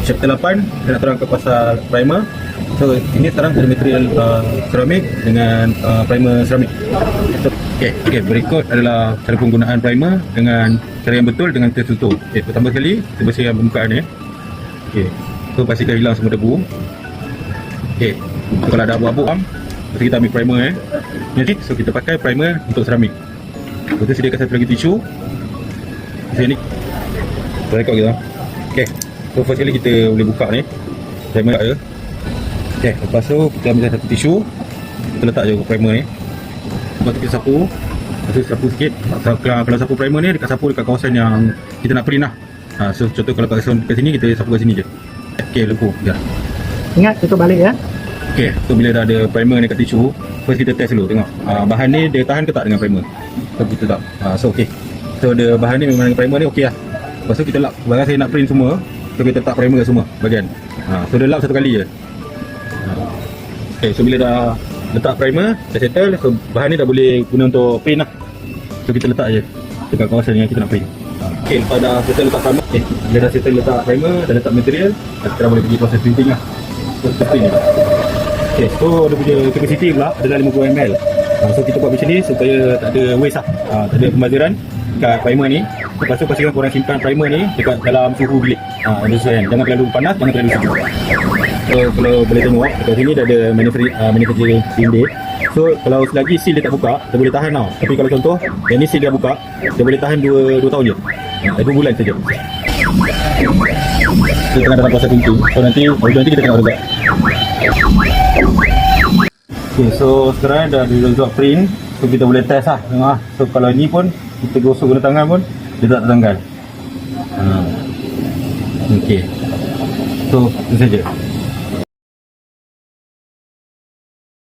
chapter 8 kita nak terangkan pasal primer. So ini sekarang ada material keramik dengan primer seramik. So, okay, berikut adalah cara penggunaan primer dengan cara yang betul dengan tertutup. Pertama sekali kita bersihkan permukaan ni. So pastikan hilang semua debu. So, kalau ada abu-abu lepas kita ambil primer so kita pakai primer untuk seramik. Lepas tu sediakan satu lagi tisu sini. Kita rekod kita. So first kali kita boleh buka ni primer dia. Lepas tu kita ambil satu tisu, kita letak je primer ni. Lepas tu kita sapu. Lepas tu sapu sikit. Kalau sapu primer ni dekat sapu dekat kawasan yang kita nak print lah. So contoh kalau kat sini kita sapu kat sini je. Lepas dah. Ingat tutup balik ya. So bila dah ada primer ni kat tisu, first kita test dulu tengok bahan ni dia tahan ke tak dengan primer. So kita tak. So ada bahan ni memang dengan primer ni okey lah. Lepas tu kita lap. Barang saya nak print semua, so kita letak primer kat semua bahagian. So dia lap satu kali je. So bila dah letak primer, dah settle, so bahan ni dah boleh guna untuk print lah. So kita letak je dekat kawasan yang kita nak print. Lepas dah settle letak primer, bila dah settle letak primer, dah letak material, kita dah boleh pergi proses printing lah. So kita print je. So dia punya capacity pula adalah 50 ml. So kita buat macam ni supaya tak ada waste lah, tak ada pembaziran dekat primer ni. Lepas tu pastikan korang simpan primer ni dekat dalam suhu bilik. Jangan terlalu panas, jangan terlalu sejuk. So kalau boleh tengok dekat sini dah ada manufacturing date. So kalau selagi seal dia tak buka, dia boleh tahan tau. Tapi kalau contoh yang ni seal dia buka, dia boleh tahan 2 tahun je, 2 bulan saja. So tengah dalam proses printing. So nanti kita tengok result. So sekarang dah ada result print. So kita boleh test lah, tengok lah. So kalau ni pun kita gosok guna tangan pun dia tak tertanggal. So itu saja.